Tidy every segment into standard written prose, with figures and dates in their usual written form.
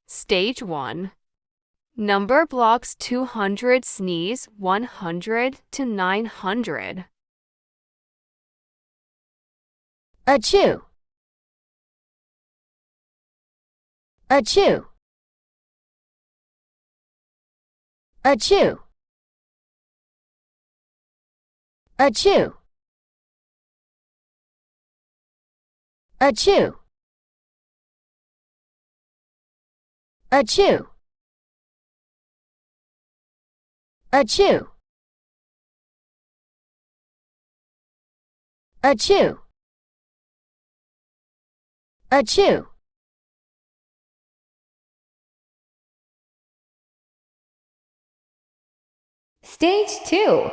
Stage 1. Numberblocks 200 sneeze 100 to 900. Achoo. Achoo. Achoo. Achoo. Achoo. Achoo. Achoo. Achoo. Achoo. Stage 2.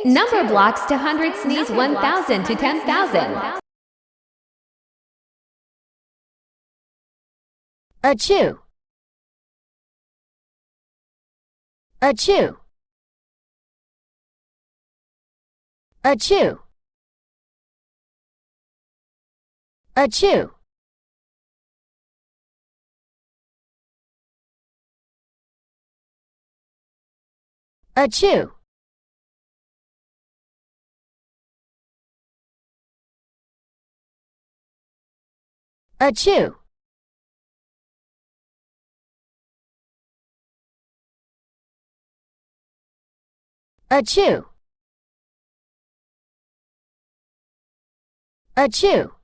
Numberblocks to 100 sneeze 1,000 to 10,000. Achoo. Achoo. Achoo. Achoo. Achoo. Achoo. Achoo. Achoo.